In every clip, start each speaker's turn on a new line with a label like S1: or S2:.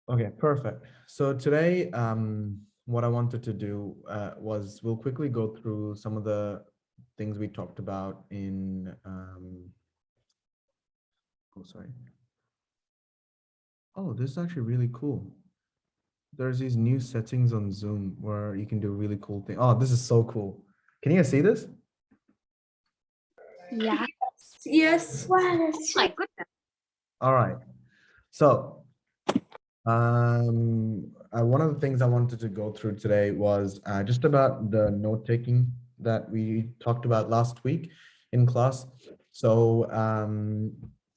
S1: Okay, perfect. So today, what I wanted to do was we'll quickly go through some of the things we talked about in, oh, sorry. Oh, this is actually really cool. There's these new settings on Zoom where you can do really cool things. Oh, this is so cool. Can you guys see this?
S2: Yeah.
S3: Yes.
S2: My goodness.
S1: All right. So, one of the things I wanted to go through today was just about the note taking that we talked about last week in class. So,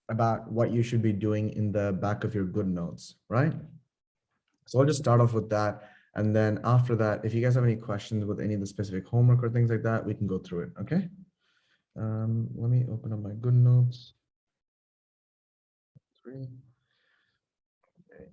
S1: about what you should be doing in the back of your good notes, right? So I'll just start off with that. And then after that, if you guys have any questions with any of the specific homework or things like that, we can go through it. Okay. Let me open up my good notes. Three. Okay.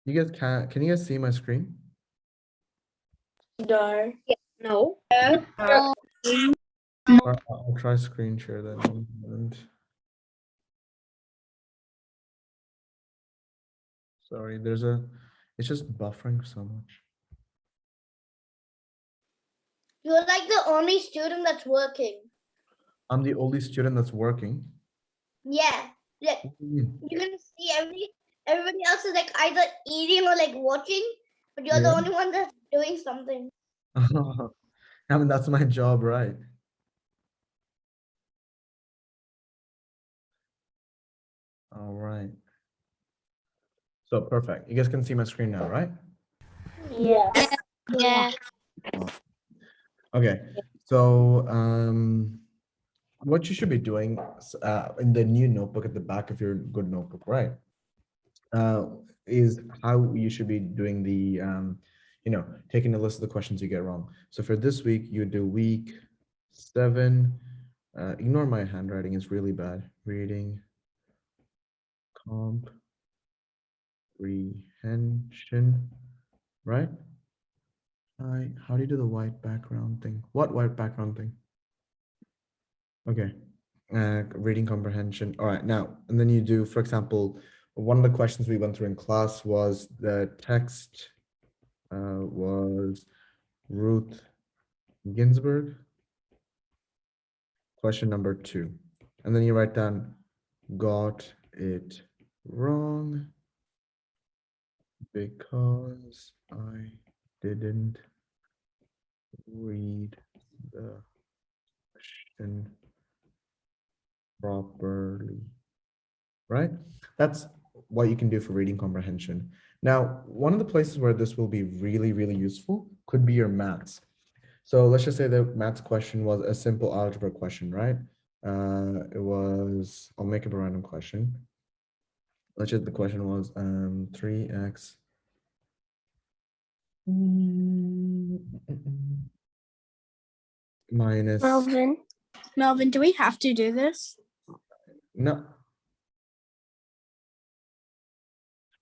S1: You guys can you guys see my screen?
S3: No.
S2: No.
S1: I'll try screen share then. And sorry, it's just buffering so much.
S4: You're like the only student that's working.
S1: I'm the only student that's working.
S4: Yeah. Like, you can see everybody else is like either eating or like watching, but you're the
S1: Yeah.
S4: only one that's doing something.
S1: I mean, that's my job, right? All right. So perfect. You guys can see my screen now, right?
S3: Yeah.
S2: Yeah.
S1: Okay. So what you should be doing in the new notebook at the back of your good notebook, right? Is how you should be doing the taking a list of the questions you get wrong. So for this week, you do week 7. Ignore my handwriting, it's really bad. Reading comprehension, right? How do you do the white background thing? What white background thing? Okay. Reading comprehension. All right, now, and then you do, for example, one of the questions we went through in class was the text was Ruth Ginsburg. Question number 2. And then you write down, got it wrong because I didn't read the question properly, right? That's what you can do for reading comprehension. Now, one of the places where this will be really, really useful could be your maths. So let's just say the maths question was a simple algebra question, right? It was, I'll make up a random question. Let's just, the question was 3x minus,
S3: Melvin, do we have to do this?
S1: no,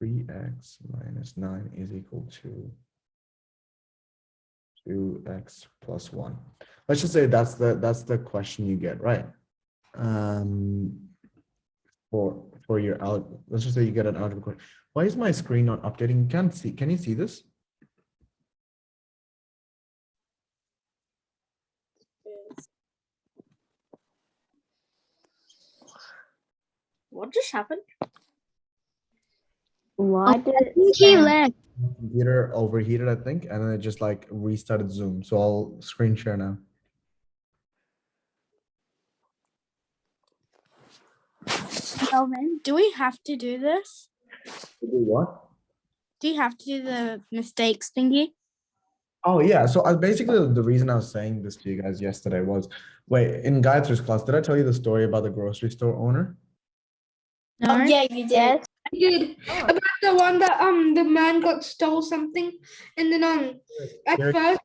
S1: 3x minus 9 is equal to 2x plus 1. Let's just say that's the question you get, right? For your let's just say you get an algebra question. Why is my screen not updating? You can't see. Can you see this?
S3: What just happened?
S2: Why did he left?
S1: Computer overheated, I think, and then it just like restarted Zoom. So I'll screen share now.
S3: Melvin, do we have to do this?
S1: Do what?
S3: Do you have to do the mistakes thingy?
S1: Oh yeah. So basically the reason I was saying this to you guys yesterday was, wait, in Gayatri's class, did I tell you the story about the grocery store owner?
S3: No?
S4: Oh yeah, you did.
S2: Yes.
S5: I did. About the one that the man got stole something, and then at
S1: Garrick,
S5: first,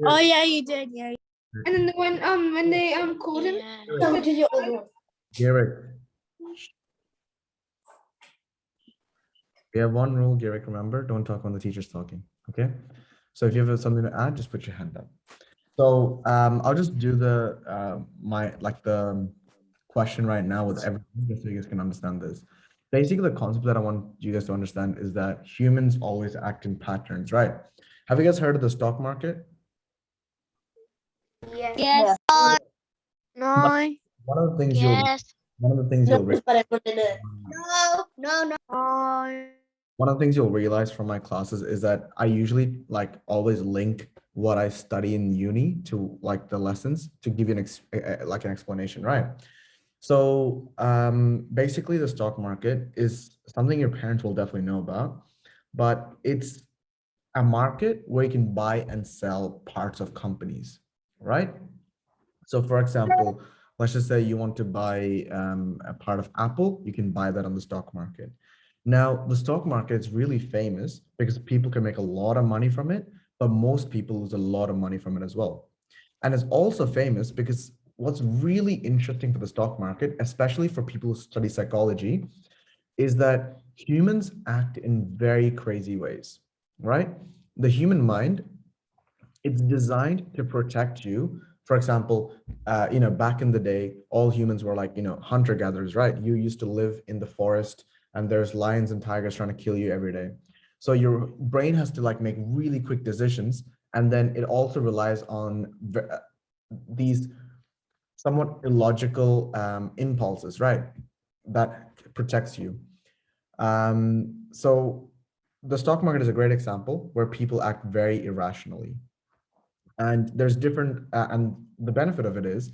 S3: Oh yeah, you did. Yeah.
S5: and then when they called him,
S4: So which is your old one?
S1: Garrick. We have one rule, Garrick, remember, don't talk when the teacher's talking, okay? So if you have something to add, just put your hand up. So I'll just do the the question right now with everything just so you guys can understand this. Basically, the concept that I want you guys to understand is that humans always act in patterns, right? Have you guys heard of the stock market?
S2: Yes.
S3: No.
S1: One of the things
S2: Yes.
S4: No.
S3: No.
S1: one of the things you'll realize from my classes is that I usually always link what I study in uni to like the lessons to give you an explanation, right? So basically the stock market is something your parents will definitely know about, but it's a market where you can buy and sell parts of companies, right? So for example, let's just say you want to buy a part of Apple, you can buy that on the stock market. Now, the stock market is really famous because people can make a lot of money from it, but most people lose a lot of money from it as well. And it's also famous because what's really interesting for the stock market, especially for people who study psychology, is that humans act in very crazy ways, right? The human mind, it's designed to protect you. For example, back in the day, all humans were hunter gatherers, right? You used to live in the forest and there's lions and tigers trying to kill you every day. So your brain has to make really quick decisions. And then it also relies on these somewhat illogical impulses, right? That protects you. So the stock market is a great example where people act very irrationally. And there's different, and the benefit of it is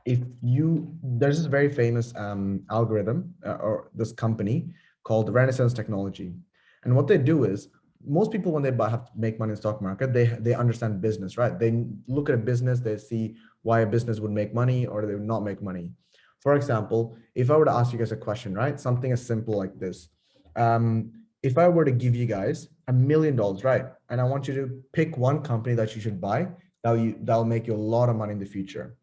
S1: if you, there's this very famous algorithm or this company called Renaissance Technology. And what they do is most people, when they have to make money in the stock market, they understand business, right? They look at a business, they see why a business would make money or they would not make money. For example, if I were to ask you guys a question, right? Something as simple like this. If I were to give you guys $1 million, right? And I want you to pick one company that you should buy that'll make you a lot of money in the future.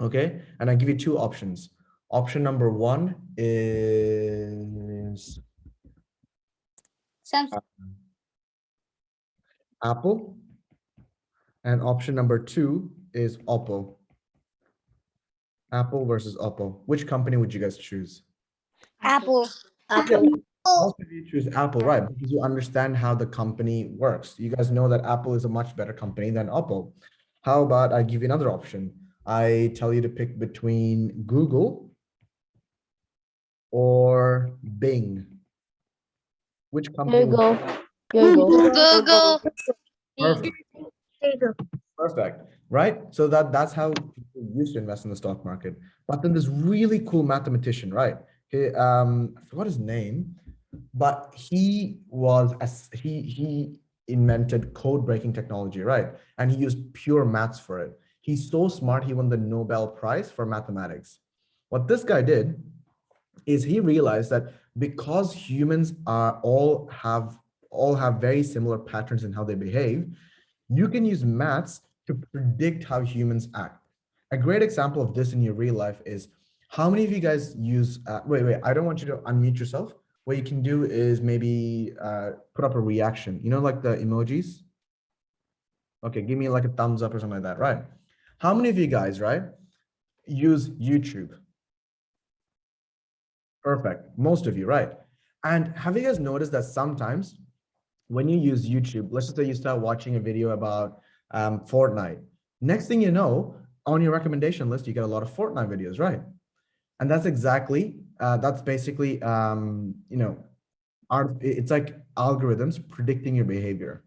S1: Okay. And I give you two options. Option number one is Apple. And option number two is Oppo. Apple versus Oppo. Which company would you guys choose?
S3: Apple.
S1: Most of you choose Apple, right? Because you understand how the company works. You guys know that Apple is a much better company than Oppo. How about I give you another option? I tell you to pick between Google or Bing. Which company?
S2: Google.
S1: Perfect. Perfect. Right? So that's how people used to invest in the stock market. But then this really cool mathematician, right? I forgot his name, but he invented code breaking technology, right? And he used pure maths for it. He's so smart, he won the Nobel Prize for mathematics. What this guy did is he realized that because humans all have very similar patterns in how they behave, you can use maths to predict how humans act. A great example of this in your real life is how many of you guys use, wait, I don't want you to unmute yourself. What you can do is maybe put up a reaction, like the emojis. Okay, give me like a thumbs up or something like that, right? How many of you guys, right, use YouTube? Perfect, most of you, right? And have you guys noticed that sometimes when you use YouTube, let's just say you start watching a video about Fortnite. Next thing you know, on your recommendation list, you get a lot of Fortnite videos, right? And that's basically, it's like algorithms predicting your behavior.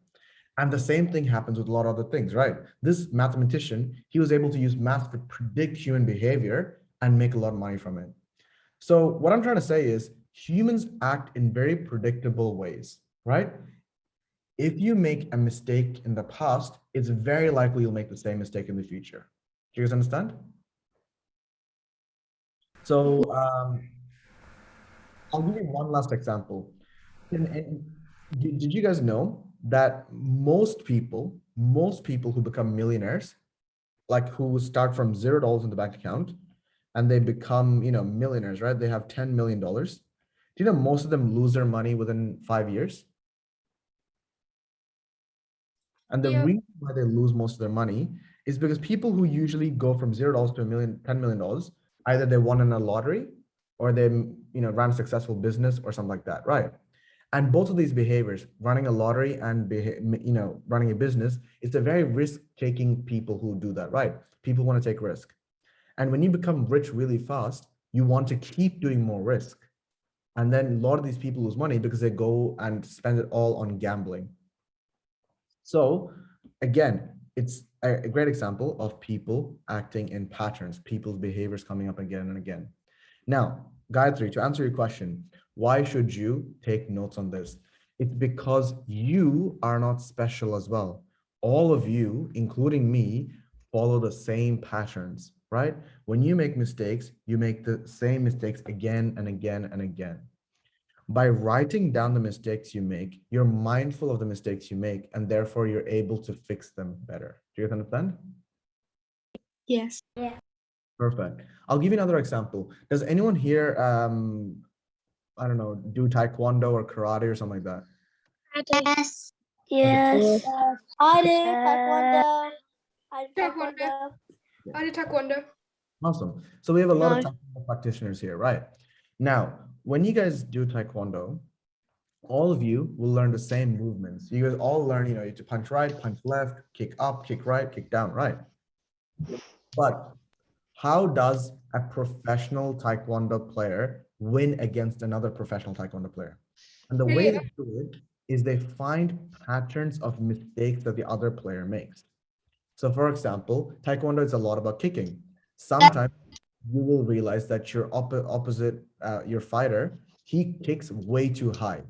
S1: And the same thing happens with a lot of other things, right? This mathematician, he was able to use math to predict human behavior and make a lot of money from it. So what I'm trying to say is humans act in very predictable ways, right? If you make a mistake in the past, it's very likely you'll make the same mistake in the future. Do you guys understand? So I'll give you one last example. Did you guys know that most people who become millionaires, like who start from $0 in the bank account and they become, millionaires, right? They have $10 million. Do you know most of them lose their money within 5 years? And the
S5: Yeah.
S1: reason why they lose most of their money is because people who usually go from $0 to $10 million, either they won in a lottery or they, ran a successful business or something like that, right? And both of these behaviors, running a lottery and running a business, it's a very risk-taking people who do that, right? People want to take risk. And when you become rich really fast, you want to keep doing more risk. And then a lot of these people lose money because they go and spend it all on gambling. So again, it's a great example of people acting in patterns, people's behaviors coming up again and again. Now, Gayatri, to answer your question, why should you take notes on this? It's because you are not special as well. All of you, including me, follow the same patterns, right? When you make mistakes, you make the same mistakes again and again and again. By writing down the mistakes you make, you're mindful of the mistakes you make, and therefore you're able to fix them better. Do you guys understand?
S3: Yes.
S1: Perfect. I'll give you another example. Does anyone here, I don't know, do Taekwondo or karate or something like that?
S4: Yes.
S3: Yes.
S4: I did Taekwondo. I did
S5: Taekwondo.
S4: Taekwondo.
S5: I did Taekwondo.
S1: Awesome. So we have a lot of
S4: No.
S1: Taekwondo practitioners here, right? Now, when you guys do Taekwondo, all of you will learn the same movements. You guys all learn, you to punch right, punch left, kick up, kick right, kick down, right? But how does a professional Taekwondo player win against another professional Taekwondo player? And the way
S5: Yeah.
S1: they do it is they find patterns of mistakes that the other player makes. So for example, Taekwondo is a lot about kicking. Sometimes you will realize that your opposite, your fighter, he kicks way too high,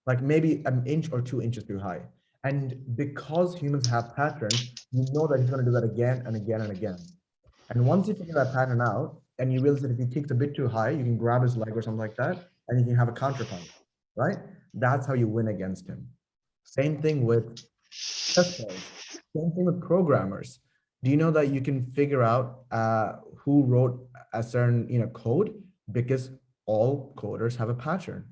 S1: like maybe an inch or 2 inches too high. And because humans have patterns, you know that he's going to do that again and again and again. And once you figure that pattern out, and you realize that if he kicks a bit too high, you can grab his leg or something like that, and you can have a counter punch, right? That's how you win against him. Same thing with chess players. Same thing with programmers. Do you know that you can figure out who wrote a certain code? Because all coders have a pattern.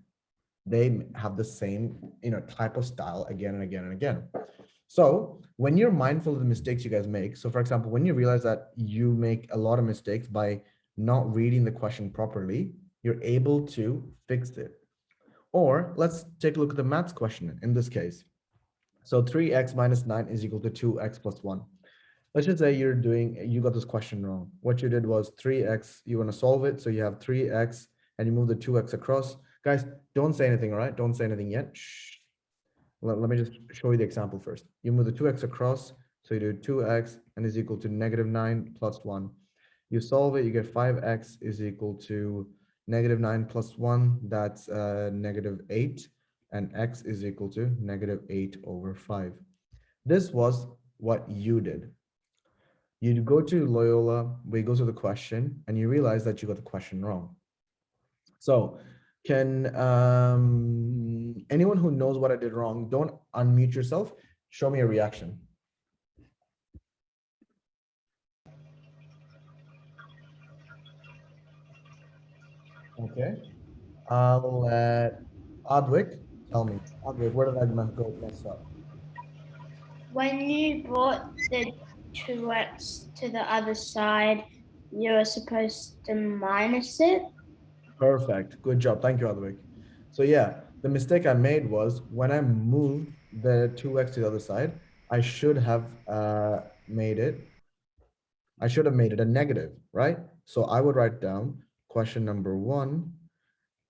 S1: They have the same type of style again and again and again. So when you're mindful of the mistakes you guys make, so for example, when you realize that you make a lot of mistakes by not reading the question properly, you're able to fix it. Or let's take a look at the maths question in this case. So 3x minus 9 is equal to 2x plus 1. Let's just say you got this question wrong. What you did was 3x, you want to solve it. So you have 3x and you move the 2x across. Guys, don't say anything, all right? Don't say anything yet. Shh. Let me just show you the example first. You move the 2x across, so you do 2x and is equal to -9 plus 1. You solve it, you get 5x is equal to -9 plus 1, that's -8, and x is equal to -8 over 5. This was what you did. You go to Loyola, we go to the question, and you realize that you got the question wrong. So can anyone who knows what I did wrong, don't unmute yourself, show me a reaction. Okay, I'll let Adwik tell me. Adwik, where did I go mess up?
S2: When you brought the 2x to the other side, you were supposed to minus it.
S1: Perfect, good job, thank you, Adwik. So yeah, the mistake I made was when I moved the 2x to the other side, I should have made it a negative, right? So I would write down question number 1,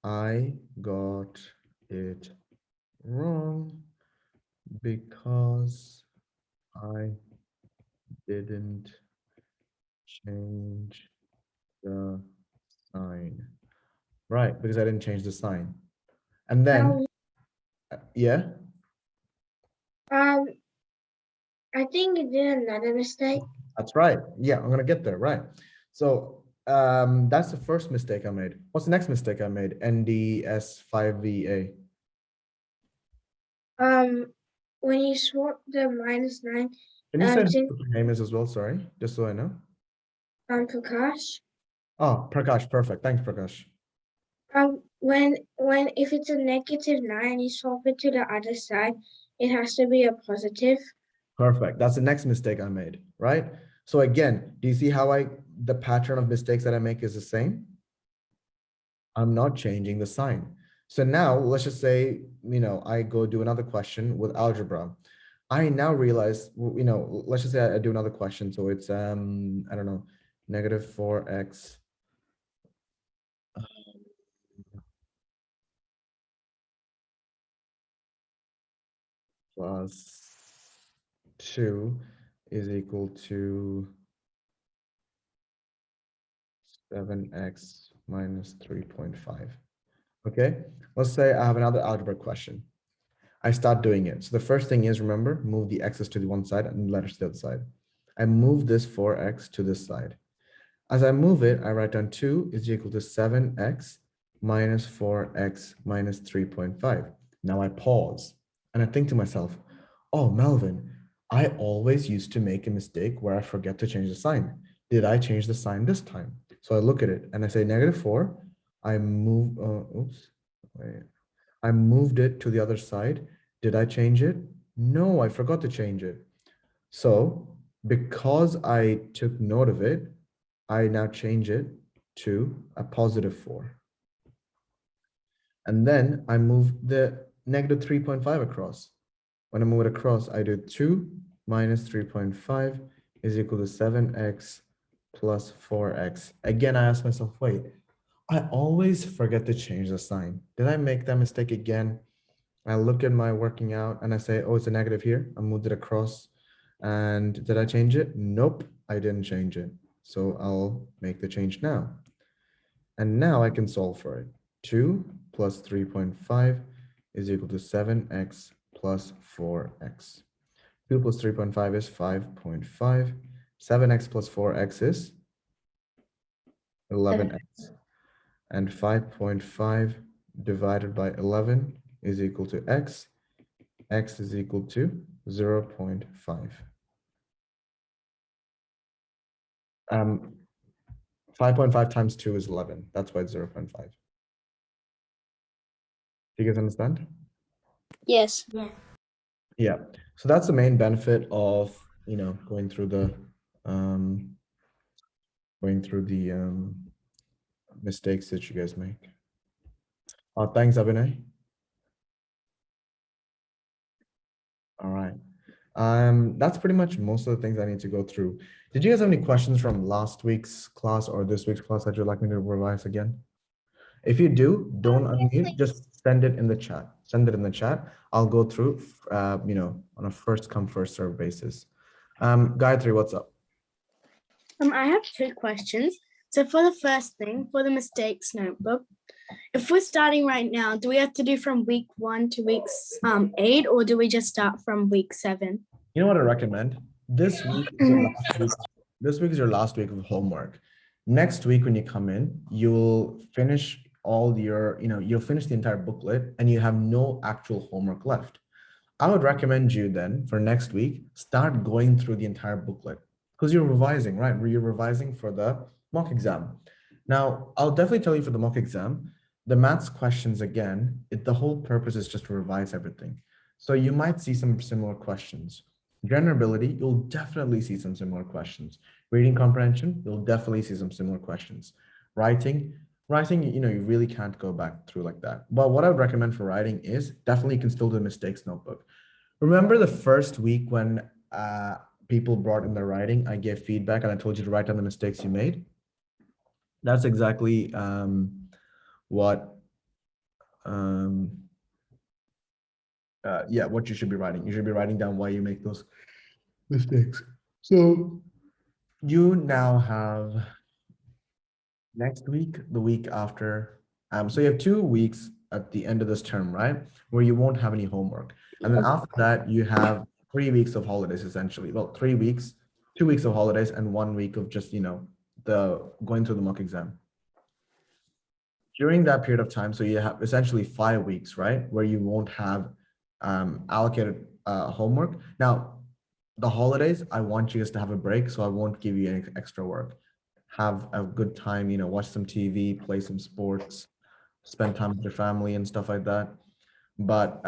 S1: I got it wrong because I didn't change the sign. Right, because I didn't change the sign. And then, yeah,
S2: I think you did another mistake.
S1: that's right. Yeah, I'm gonna get there, right? So that's the first mistake I made. What's the next mistake I made? NDS5VA.
S2: When you swap the -9,
S1: Can you say
S2: since
S1: what your name is as well? Sorry, just so I know.
S2: Prakash.
S1: Oh, Prakash, perfect. Thanks, Prakash.
S2: When if it's a -9, you swap it to the other side, it has to be a positive.
S1: Perfect. That's the next mistake I made, right? So again, do you see how the pattern of mistakes that I make is the same? I'm not changing the sign. So now let's just say, I go do another question with algebra. I now realize, let's just say I do another question. So it's, I don't know, negative 4x plus 2 is equal to 7x minus 3.5. Okay, let's say I have another algebra question. I start doing it. So the first thing is, remember, move the x's to the one side and the letters to the other side. I move this 4x to this side. As I move it, I write down 2 is equal to 7x minus 4x minus 3.5. Now I pause and I think to myself, oh, Melvin, I always used to make a mistake where I forget to change the sign. Did I change the sign this time? So I look at it and I say negative 4. I move, wait. I moved it to the other side. Did I change it? No, I forgot to change it. So because I took note of it, I now change it to a positive 4. And then I move the negative 3.5 across. When I move it across, I do 2 minus 3.5 is equal to 7x plus 4x. Again, I ask myself, wait, I always forget to change the sign. Did I make that mistake again? I look at my working out and I say, oh, it's a negative here. I moved it across. And did I change it? Nope, I didn't change it. So I'll make the change now. And now I can solve for it. 2 plus 3.5 is equal to 7x plus 4x. 2 plus 3.5 is 5.5. 7x plus 4x is 11x. And 5.5 divided by 11 is equal to x. X is equal to 0.5. 5.5 times 2 is 11. That's why it's 0.5. Do you guys understand?
S3: Yes.
S1: Yeah. So that's the main benefit of, going through the mistakes that you guys make. Thanks, Abhinay. All right. That's pretty much most of the things I need to go through. Did you guys have any questions from last week's class or this week's class that you'd like me to revise again? If you do, don't unmute, just send it in the chat. Send it in the chat. I'll go through, on a first come, first serve basis. Gayatri, what's up?
S3: I have 2 questions. So for the first thing, for the mistakes notebook, if we're starting right now, do we have to do from week 1 to week 8, or do we just start from week 7?
S1: You know what I recommend? This week is your last week. This week is your last week of homework. Next week, when you come in, you'll finish you'll finish the entire booklet and you have no actual homework left. I would recommend you then for next week, start going through the entire booklet because you're revising, right? You're revising for the mock exam. Now, I'll definitely tell you for the mock exam, the maths questions again, the whole purpose is just to revise everything. So you might see some similar questions. Generality, you'll definitely see some similar questions. Reading comprehension, you'll definitely see some similar questions. Writing, you really can't go back through like that. But what I would recommend for writing is definitely you can still do the mistakes notebook. Remember the first week when people brought in their writing, I gave feedback and I told you to write down the mistakes you made? That's exactly what you should be writing. You should be writing down why you make those mistakes. So you now have next week, the week after. So you have 2 weeks at the end of this term, right? Where you won't have any homework. And then after that, you have 3 weeks of holidays, essentially. Well, 3 weeks, 2 weeks of holidays and 1 week of just, the going through the mock exam. During that period of time, so you have essentially 5 weeks, right? Where you won't have allocated homework. Now, the holidays, I want you guys to have a break, so I won't give you any extra work. Have a good time, watch some TV, play some sports, spend time with your family and stuff like that. But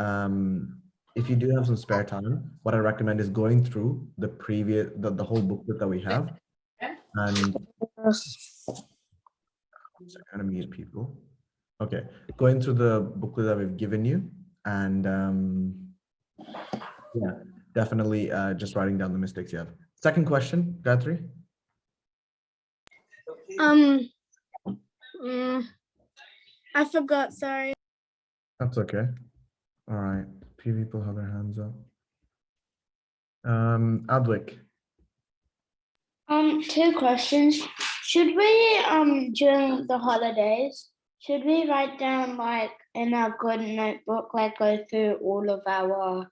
S1: if you do have some spare time, what I recommend is going through the whole booklet that we have, and kind of mute people. Okay, going through the booklet that we've given you, and yeah, definitely just writing down the mistakes you have. Second question, Gayatri.
S3: I forgot, sorry.
S1: That's okay. All right, few people have their hands up. Adwick.
S2: Two questions. Should we during the holidays, should we write down like in our good notebook, like go through all of our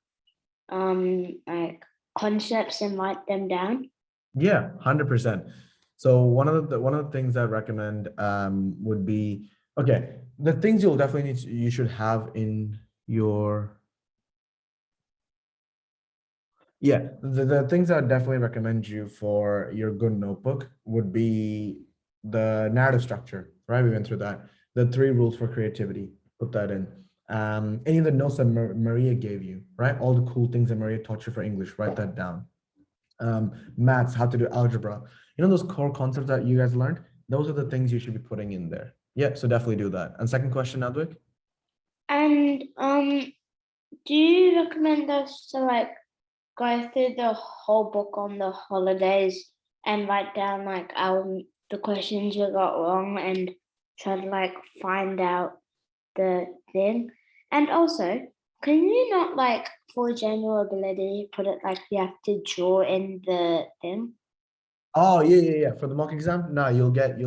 S2: like concepts and write them down?
S1: Yeah, 100%. So one of the things I recommend would be, okay, the things you'll definitely you should have in your, yeah, the things I definitely recommend you for your good notebook would be the narrative structure, right? We went through that. The 3 rules for creativity, put that in. Any of the notes that Maria gave you, right? All the cool things that Maria taught you for English, write that down. Maths, how to do algebra, those core concepts that you guys learned, those are the things you should be putting in there. Yeah, so definitely do that. And second question, Adwick.
S2: And do you recommend us to like go through the whole book on the holidays and write down like the questions we got wrong and try to like find out the thing? And also, can you not like for general ability put it like you have to draw in the thing?
S1: Oh, yeah. For the mock exam, no, you'll get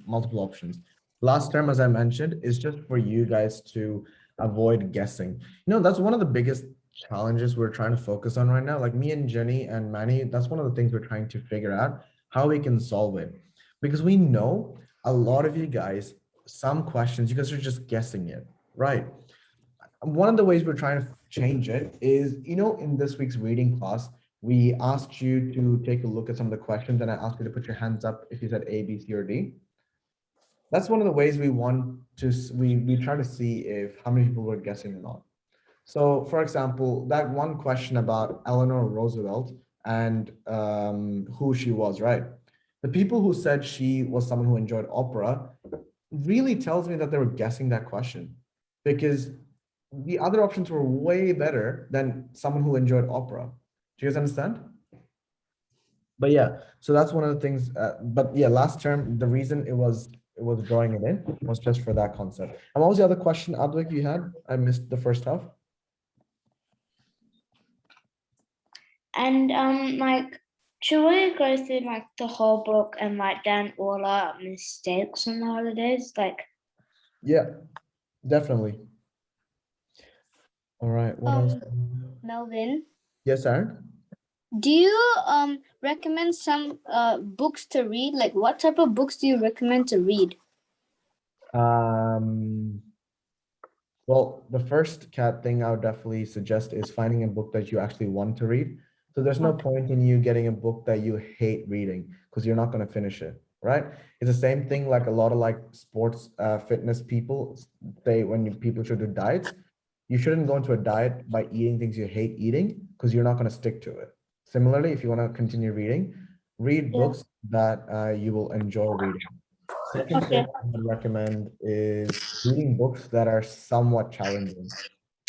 S1: multiple options. Last term, as I mentioned, is just for you guys to avoid guessing. That's one of the biggest challenges we're trying to focus on right now. Like me and Jenny and Manny, that's one of the things we're trying to figure out how we can solve it. Because we know a lot of you guys, some questions, you guys are just guessing it, right? One of the ways we're trying to change it is, in this week's reading class, we asked you to take a look at some of the questions, and I asked you to put your hands up if you said A, B, C, or D. That's one of the ways we want to, we try to see if how many people were guessing or not. So, for example, that one question about Eleanor Roosevelt and who she was, right? The people who said she was someone who enjoyed opera really tells me that they were guessing that question, because the other options were way better than someone who enjoyed opera. Do you guys understand? But yeah, so that's one of the things. But yeah, last term, the reason it was drawing it in was just for that concept. And what was the other question, Adwick, you had? I missed the first half.
S2: And like, should we go through like the whole book and write down all our mistakes on the holidays? Like,
S1: yeah, definitely. All right, what else?
S3: Melvin,
S1: Yes, Aaron?
S3: do you recommend some books to read? Like what type of books do you recommend to read?
S1: Well, the first thing I would definitely suggest is finding a book that you actually want to read. So there's no point in you getting a book that you hate reading because you're not going to finish it, right? It's the same thing like a lot of like sports fitness people, people should do diets, you shouldn't go into a diet by eating things you hate eating because you're not going to stick to it. Similarly, if you want to continue reading, read books that you will enjoy reading. Second thing I would recommend is reading books that are somewhat challenging.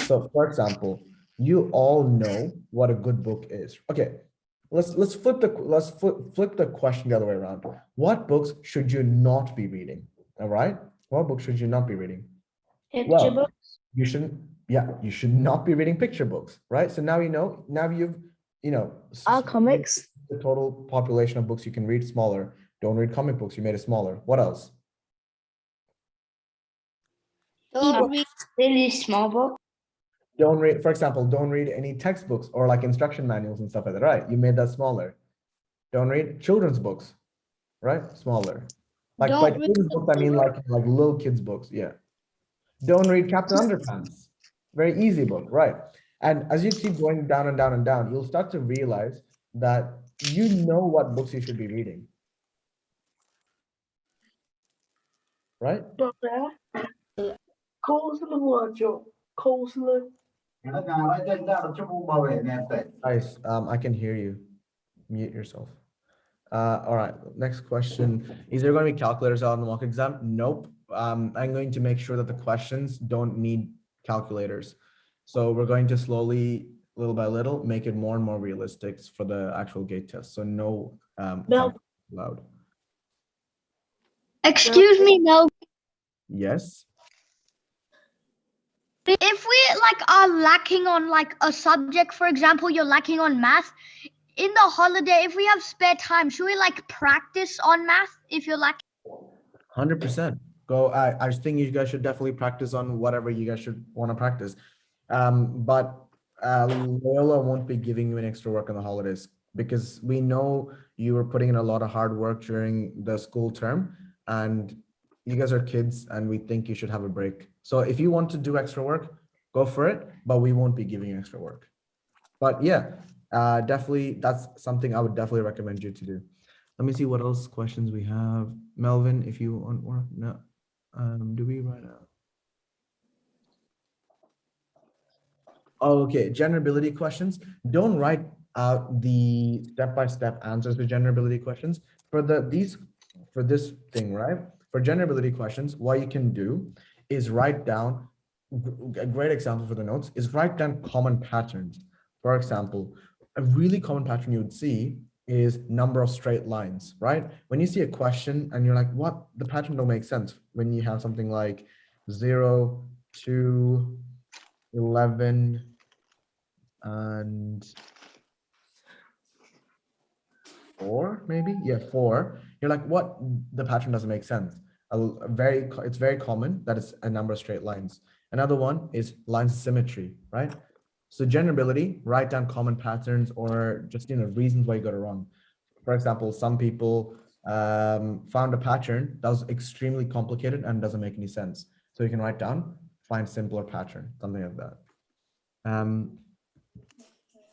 S1: So, for example, you all know what a good book is. Okay, let's flip the question the other way around. What books should you not be reading? All right, what books should you not be reading?
S2: picture books.
S1: You shouldn't. Yeah, you should not be reading picture books, right? So now you know. Now
S3: All comics.
S1: the total population of books you can read smaller. Don't read comic books. You made it smaller. What else?
S3: Don't read
S2: Really small book.
S1: Don't read, for example, don't read any textbooks or like instruction manuals and stuff like that, right? You made that smaller. Don't read children's books, right? Smaller. Like by
S3: Don't read
S1: children's books, I mean like little kids' books. Yeah. Don't read Captain Underpants. Very easy book, right? And as you keep going down and down and down, you'll start to realize that you know what books you should be reading. Right?
S5: Coleslaw, Joe. Coleslaw.
S1: Guys, I can hear you. Mute yourself. All right, next question. Is there going to be calculators out on the mock exam? Nope. I'm going to make sure that the questions don't need calculators. So we're going to slowly, little by little, make it more and more realistic for the actual gate test. So no calculators allowed.
S4: Excuse me, Mel.
S1: Yes.
S4: If we like are lacking on like a subject, for example, you're lacking on math, in the holiday, if we have spare time, should we like practice on math if you're lacking?
S1: 100%. Go. I think you guys should definitely practice on whatever you guys should want to practice. But Loyola won't be giving you an extra work on the holidays because we know you were putting in a lot of hard work during the school term, and you guys are kids, and we think you should have a break. So if you want to do extra work, go for it. But we won't be giving you extra work. But yeah, definitely that's something I would definitely recommend you to do. Let me see what else questions we have. Melvin, if you want work, no. Do we write out? Oh, okay, generability questions. Don't write out the step-by-step answers to generability questions. For this thing, right? For generability questions, what you can do is write down, a great example for the notes is write down common patterns. For example, a really common pattern you would see is number of straight lines, right? When you see a question and you're like, what? The pattern don't make sense. When you have something like 0, 2, 11, and 4, maybe. Yeah, 4. You're like, what? The pattern doesn't make sense. It's very common that it's a number of straight lines. Another one is line symmetry, right? So generability, write down common patterns or just reasons why you got it wrong. For example, some people found a pattern that was extremely complicated and doesn't make any sense. So you can write down, find simpler pattern, something like that.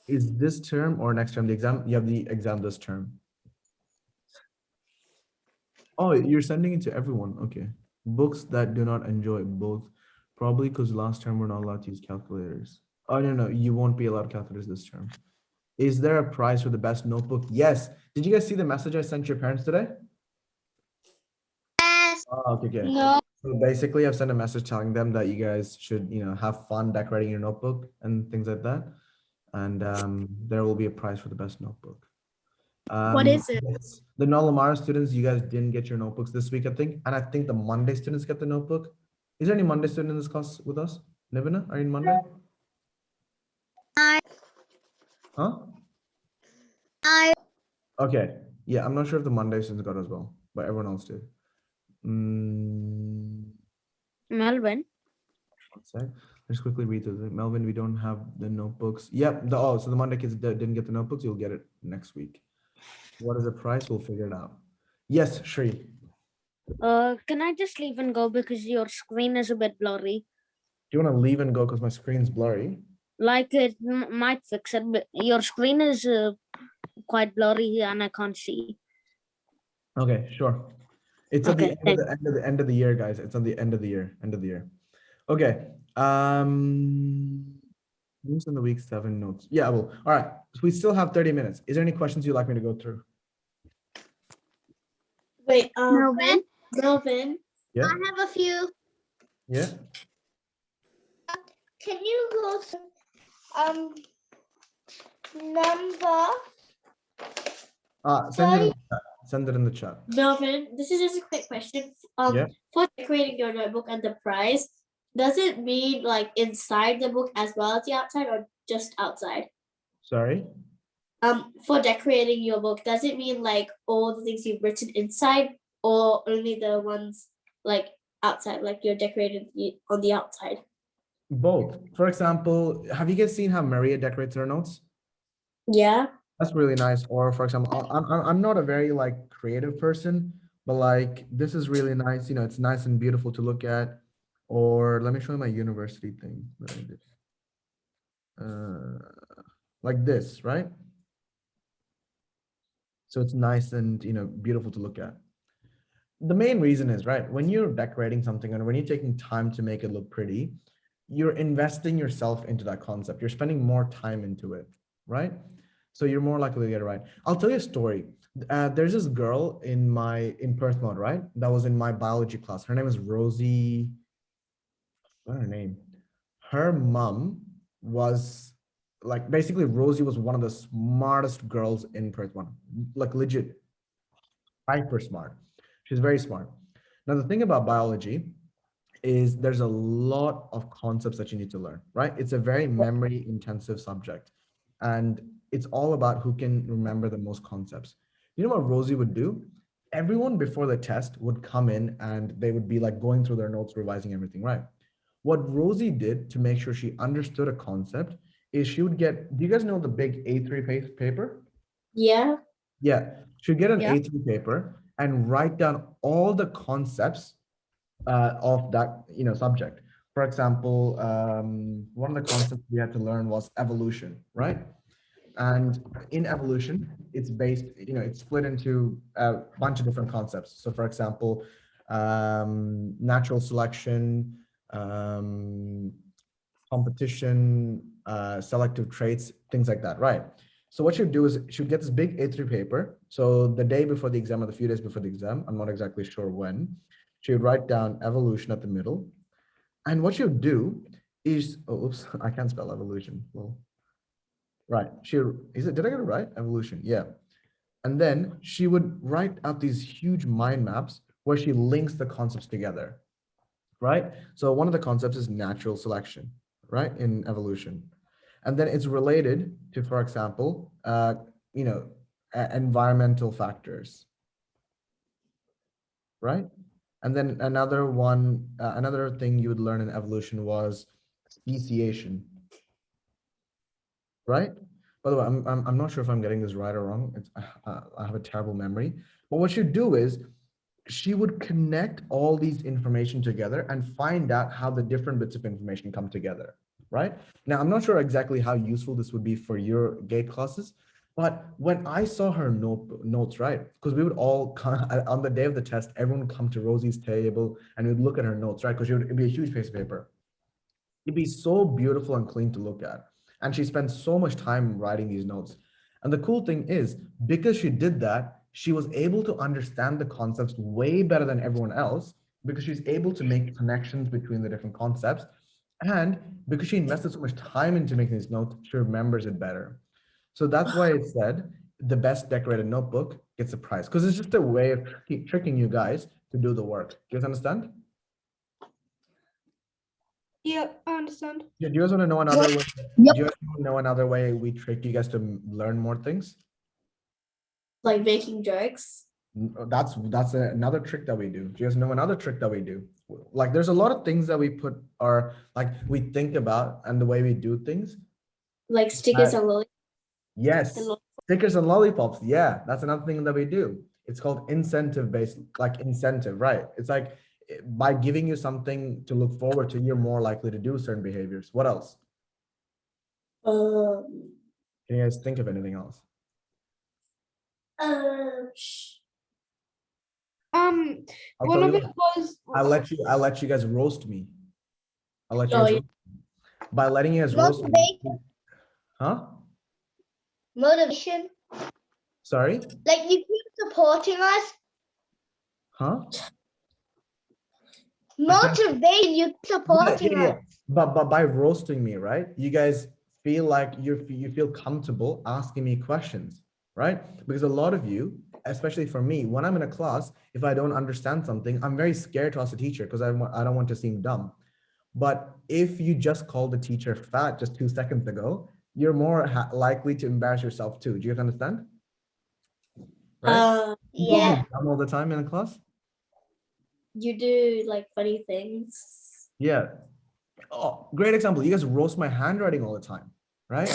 S1: Is this term or next term the exam? You have the exam this term. Oh, you're sending it to everyone. Okay. Books that do not enjoy both, probably because last term we're not allowed to use calculators. Oh, no, you won't be allowed calculators this term. Is there a prize for the best notebook? Yes. Did you guys see the message I sent your parents today?
S4: Yes.
S1: Oh, okay.
S2: No.
S1: So basically, I've sent a message telling them that you guys should, have fun decorating your notebook and things like that. And there will be a prize for the best notebook.
S3: What is it?
S1: Yes. The Nolamara students, you guys didn't get your notebooks this week, I think. And I think the Monday students get the notebook. Is there any Monday student in this class with us? Nivina, are you in Monday? Huh? Okay. Yeah, I'm not sure if the Monday students got as well, but everyone else did.
S3: Melvin.
S1: One sec. Let's quickly read through it. Melvin, we don't have the notebooks. Yep. So the Monday kids that didn't get the notebooks, you'll get it next week. What is the price? We'll figure it out. Yes, Shri.
S3: Can I just leave and go because your screen is a bit blurry?
S1: Do you want to leave and go because my screen's blurry?
S3: Like it might fix it, but your screen is quite blurry and I can't see.
S1: Okay, sure. It's at the end of the year, guys. It's on the end of the year. Okay. Who's in the week 7 notes? Yeah, well, all right. So we still have 30 minutes. Is there any questions you'd like me to go through?
S5: Wait,
S3: Melvin?
S5: Melvin.
S1: Yeah.
S4: I have a few.
S1: Yeah.
S4: Can you go to number?
S1: Send it in the chat.
S5: Melvin, this is just a quick question.
S1: Yeah.
S5: For decorating your notebook and the prize, does it mean like inside the book as well as the outside, or just outside?
S1: Sorry.
S5: For decorating your book, does it mean like all the things you've written inside, or only the ones like outside, like you're decorated on the outside?
S1: Both. For example, have you guys seen how Maria decorates her notes?
S5: Yeah.
S1: That's really nice. Or for example, I'm not a very creative person, but this is really nice. It's nice and beautiful to look at. Or let me show you my university thing that I did. Like this, right? So it's nice and beautiful to look at. The main reason is, right, when you're decorating something and when you're taking time to make it look pretty, you're investing yourself into that concept. You're spending more time into it, right? So you're more likely to get it right. I'll tell you a story. There's this girl in Perth Mod, right? That was in my biology class. Her name is Rosie. What's her name? Her mom was like, basically Rosie was one of the smartest girls in Perth Mod, like legit hyper smart. She's very smart. Now, the thing about biology is there's a lot of concepts that you need to learn, right? It's a very memory intensive subject. And it's all about who can remember the most concepts. You know what Rosie would do? Everyone before the test would come in and they would be like going through their notes, revising everything, right? What Rosie did to make sure she understood a concept is she would get, do you guys know the big A3 paper?
S5: Yeah.
S1: Yeah, she'd get an
S3: Yeah.
S1: A3 paper and write down all the concepts of that subject. For example, one of the concepts we had to learn was evolution, right? And in evolution, it's based, it's split into a bunch of different concepts. So for example, natural selection, competition, selective traits, things like that, right? So what she'd do is she'd get this big A3 paper. So the day before the exam or the few days before the exam, I'm not exactly sure when, she would write down evolution at the middle. And what she would do is, oh, oops, I can't spell evolution. Well, right. Did I get it right? Evolution. Yeah. And then she would write out these huge mind maps where she links the concepts together, right? So one of the concepts is natural selection, right? In evolution. And then it's related to, for example, environmental factors, right? And then another thing you would learn in evolution was speciation, right? By the way, I'm not sure if I'm getting this right or wrong. I have a terrible memory. But what she'd do is she would connect all these information together and find out how the different bits of information come together, right? Now, I'm not sure exactly how useful this would be for your GATE classes, but when I saw her notes, right? Because we would all come, on the day of the test, everyone would come to Rosie's table and we'd look at her notes, right? Because it'd be a huge piece of paper. It'd be so beautiful and clean to look at. And she spent so much time writing these notes. And the cool thing is, because she did that, she was able to understand the concepts way better than everyone else because she's able to make connections between the different concepts. And because she invested so much time into making these notes, she remembers it better. So that's why it said the best decorated notebook gets a prize, because it's just a way of tricking you guys to do the work. Do you guys understand?
S3: Yeah, I understand.
S1: Do you guys want to know another way?
S4: Yep.
S1: Do you guys want to know another way we trick you guys to learn more things?
S5: Like making jokes.
S1: That's another trick that we do. Do you guys know another trick that we do? Like there's a lot of things that we put we think about and the way we do things.
S5: Like stickers and lollipops.
S1: Yes, stickers and lollipops. Yeah, that's another thing that we do. It's called incentive based, like incentive, right? It's like by giving you something to look forward to, you're more likely to do certain behaviors. What else? Can you guys think of anything else? I'll
S3: One
S1: tell
S3: of
S1: you
S3: it
S1: what,
S3: was
S1: I'll let you guys roast me. I'll let you
S5: Oh,
S1: guys
S5: yeah.
S1: roast me. By letting you guys roast me.
S4: Motivation.
S1: Huh?
S4: Motivation.
S1: Sorry?
S4: Like you keep supporting us.
S1: Huh?
S4: Motivation. You keep supporting us.
S1: But by roasting me, right? You guys feel like you feel comfortable asking me questions, right? Because a lot of you, especially for me, when I'm in a class, if I don't understand something, I'm very scared to ask the teacher because I don't want to seem dumb. But if you just called the teacher fat just 2 seconds ago, you're more likely to embarrass yourself too. Do you understand? Right? You call me
S4: Yeah.
S1: dumb all the time in a class?
S5: You do like funny things.
S1: Yeah. Oh, great example. You guys roast my handwriting all the time, right?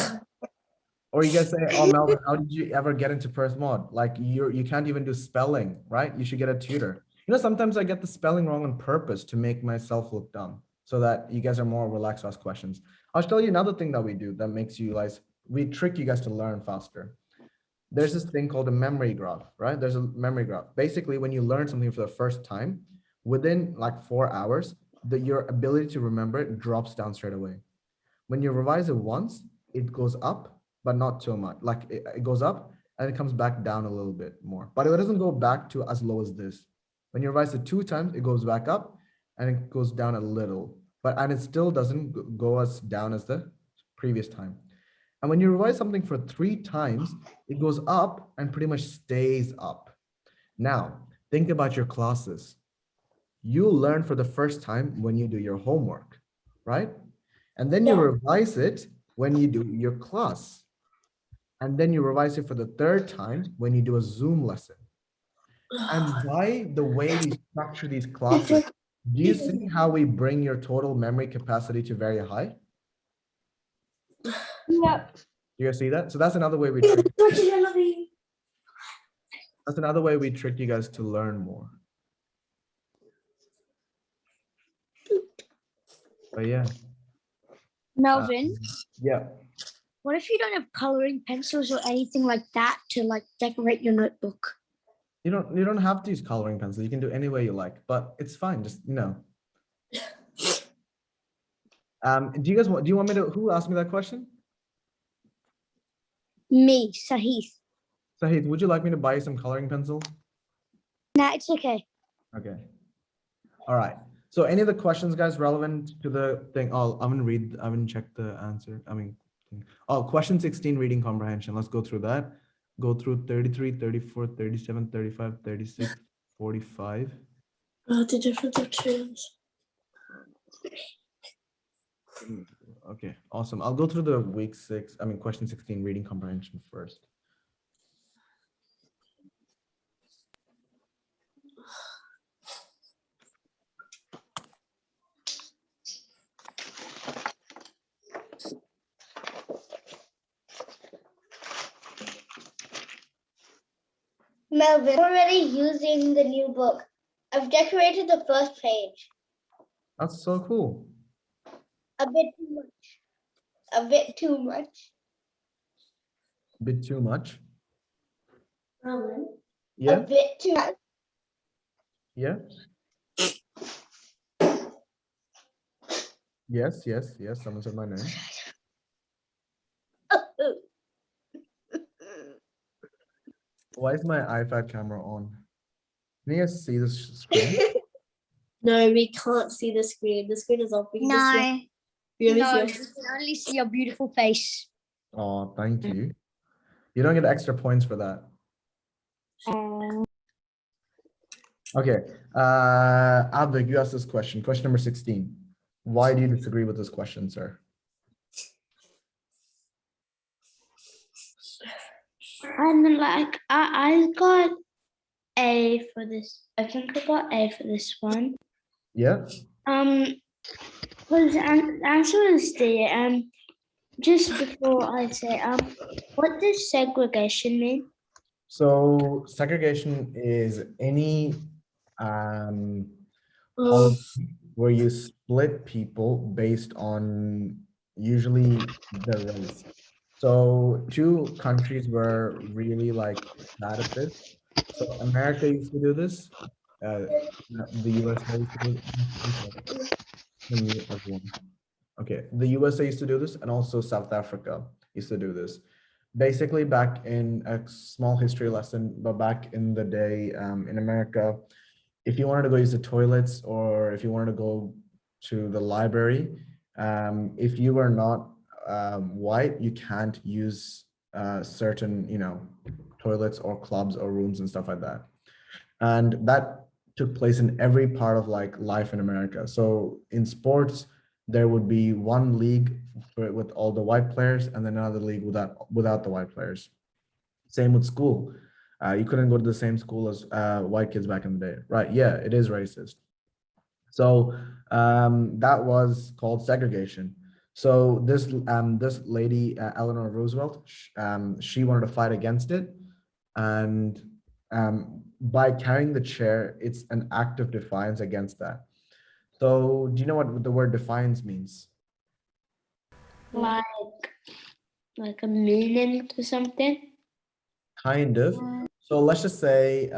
S1: Or you guys say, "Oh, Melvin, how did you ever get into Perth Mod? Like you can't even do spelling, right? You should get a tutor." You know, sometimes I get the spelling wrong on purpose to make myself look dumb, so that you guys are more relaxed to ask questions. I'll tell you another thing that we do that makes you guys, we trick you guys to learn faster. There's this thing called a memory graph, right? There's a memory graph. Basically, when you learn something for the first time, within like 4 hours, your ability to remember it drops down straight away. When you revise it once, it goes up, but not too much. Like it goes up and it comes back down a little bit more, but it doesn't go back to as low as this. When you revise it 2 times, it goes back up and it goes down a little, and it still doesn't go as down as the previous time. And when you revise something for 3 times, it goes up and pretty much stays up. Now, think about your classes. You learn for the first time when you do your homework, right? And then you revise it when you do your class. And then you revise it for the 3rd time when you do a Zoom lesson. And by the way we structure these classes, do you see how we bring your total memory capacity to very high?
S2: Yep.
S1: Do you guys see that? So that's another way we trick. That's another way we trick you guys to learn more. But yeah.
S3: Melvin,
S1: Yeah.
S3: what if you don't have coloring pencils or anything like that to like decorate your notebook?
S1: You don't have to use coloring pencil. You can do any way you like, but it's fine. Just do you want me to, who asked me that question?
S3: Me, Sahith.
S1: Sahid, would you like me to buy you some coloring pencil?
S3: Nah, it's okay.
S1: Okay. All right. So any of the questions, guys, relevant to the thing? Oh, I haven't checked the answer. Question 16, reading comprehension. Let's go through that. Go through 33, 34, 37, 35, 36, 45.
S5: The difference of terms.
S1: Okay, awesome. I'll go through the question 16, reading comprehension first.
S4: Melvin, I'm already using the new book. I've decorated the first page.
S1: That's so cool.
S4: A bit too much. A bit too much.
S1: A bit too much.
S5: Rowan.
S4: A
S1: Yeah,
S4: bit too much.
S1: yeah. Yes. Someone said my name. Why is my iPad camera on? Can you guys see this screen?
S5: No, we can't see the screen. The screen is off. We can just see your, we only see
S3: you can only see your beautiful face.
S1: Oh, thank you. You don't get extra points for that. Okay. Advik, you asked this question. Question number 16. Why do you disagree with this question, sir?
S2: And like I got A for this. I think I got A for this one.
S1: Yeah.
S2: Was the answer is D. Just before I say what does segregation mean?
S1: So segregation is any policy where you split people based on usually the race. So 2 countries were really like bad at this. So America used to do this. The USA used to do this. Mute everyone. Okay, the USA used to do this, and also South Africa used to do this. Basically, back in a small history lesson, but back in the day in America, if you wanted to go use the toilets or if you wanted to go to the library, if you were not white, you can't use certain, toilets or clubs or rooms and stuff like that. And that took place in every part of like life in America. So in sports, there would be one league with all the white players and then another league without the white players. Same with school. You couldn't go to the same school as white kids back in the day, right? Yeah, it is racist. So that was called segregation. So this lady, Eleanor Roosevelt, she wanted to fight against it, and by carrying the chair, it's an act of defiance against that. So do you know what the word defiance means?
S2: Like a meaning to something?
S1: Kind of. So let's just say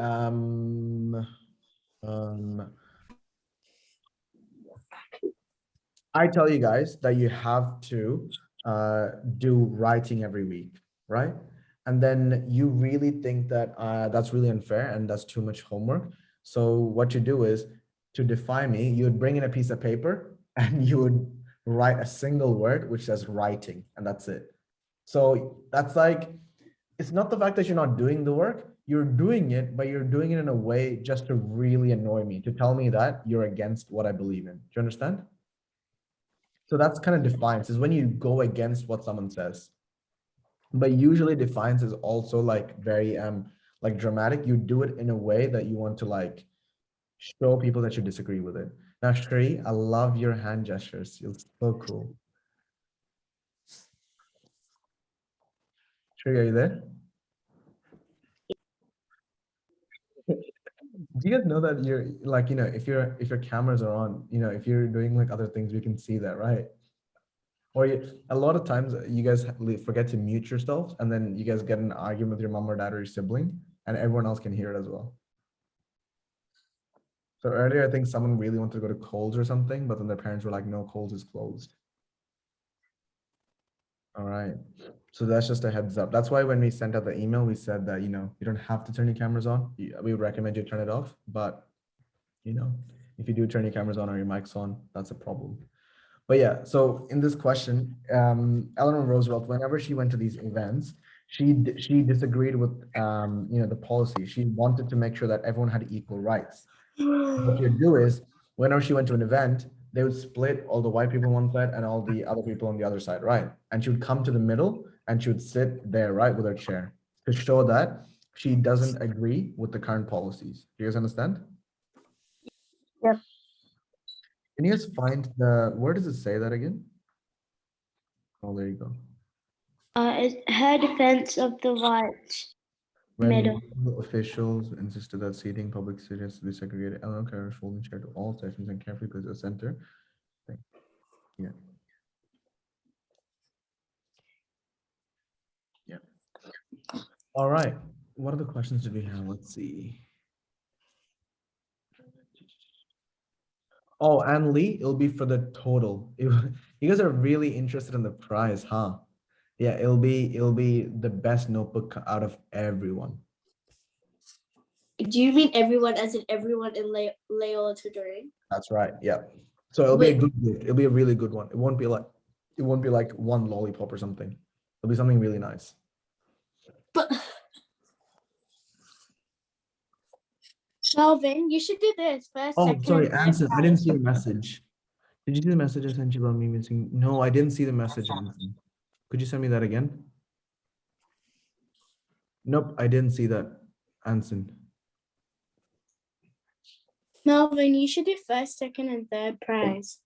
S1: I tell you guys that you have to do writing every week, right? And then you really think that that's really unfair and that's too much homework. So what you do is to defy me, you would bring in a piece of paper and you would write a single word which says writing, and that's it. So that's like, it's not the fact that you're not doing the work, you're doing it, but you're doing it in a way just to really annoy me, to tell me that you're against what I believe in. Do you understand? So that's kind of defiance, is when you go against what someone says. But usually defiance is also like very like dramatic. You do it in a way that you want to like show people that you disagree with it. Now, Shri, I love your hand gestures. You're so cool. Shri, are you there? Do you guys know that you're like, if your cameras are on, if you're doing like other things, we can see that, right? Or a lot of times you guys forget to mute yourself, and then you guys get in an argument with your mom or dad or your sibling, and everyone else can hear it as well. So earlier, I think someone really wanted to go to Kohl's or something, but then their parents were like, no, Kohl's is closed. All right. So that's just a heads up. That's why when we sent out the email, we said that, you don't have to turn your cameras on. We would recommend you turn it off. But, if you do turn your cameras on or your mics on, that's a problem. But yeah, so in this question, Eleanor Roosevelt, whenever she went to these events, she disagreed with, the policy. She wanted to make sure that everyone had equal rights. What she would do is, whenever she went to an event, they would split all the white people on one side and all the other people on the other side, right? And she would come to the middle and she would sit there, right, with her chair to show that she doesn't agree with the current policies. Do you guys understand?
S3: Yep.
S1: Can you guys find where does it say that again? Oh, there you go.
S2: It's her defense of the rights.
S1: When
S2: Middle.
S1: local officials insisted that seating public seats to be segregated, Eleanor Carriage holding chair to all sessions and carefully placed a center. Yeah. Yeah. All right. What other questions did we have? Let's see. Oh, and Lee, it'll be for the total. You guys are really interested in the prize, huh? Yeah, it'll be the best notebook out of everyone.
S5: Do you mean everyone as in everyone in Loyola tutoring?
S1: That's right. Yeah. So it'll be a good gift. It'll be a really good one. It won't be like one lollipop or something. It'll be something really nice.
S5: But
S3: Melvin, you should do this first.
S1: Oh,
S3: second,
S1: sorry,
S3: and third
S1: Anson, I
S3: prize.
S1: didn't see the message. Did you see the message I sent you about me missing? No, I didn't see the message, Anson. Could you send me that again? Nope, I didn't see that, Anson.
S3: Melvin, you should do first, second, and third prize.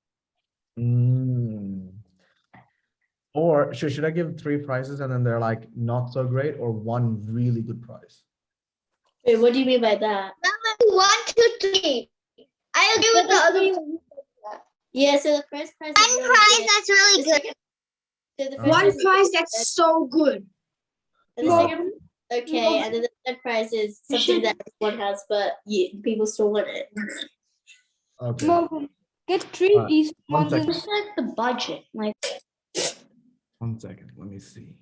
S1: Or should I give 3 prizes and then they're like not so great, or 1 really good prize?
S5: wait, what do you mean by that?
S4: 1, 2, 3. I agree with the other.
S5: Yeah, so the first prize.
S4: One prize that's really good.
S5: So the first
S1: One
S5: prize is
S6: prize that's so good.
S5: and the second, okay, and then the third prize is something that everyone has, but people still want it.
S1: Okay.
S2: Melvin, get 3
S1: Alright,
S2: decent
S1: one
S2: ones.
S1: second.
S2: It's like the budget. Like
S1: 1 second, let me see.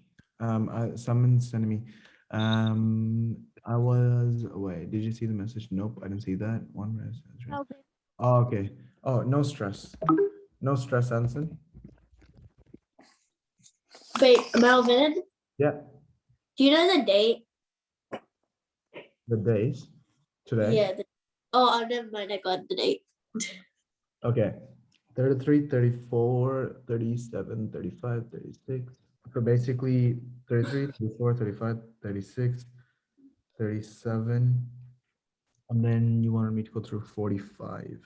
S1: Someone's sending me. I was away. Did you see the message? Nope, I didn't see that. One message. Oh, okay. Oh, no stress. No stress, Anson.
S5: Wait, Melvin,
S1: Yeah,
S5: do you know the date?
S1: the days today.
S5: Yeah. Oh, never mind. I got the date.
S1: Okay. 33, 34, 37, 35, 36. So basically 33, 34, 35, 36, 37. And then you wanted me to go through 45.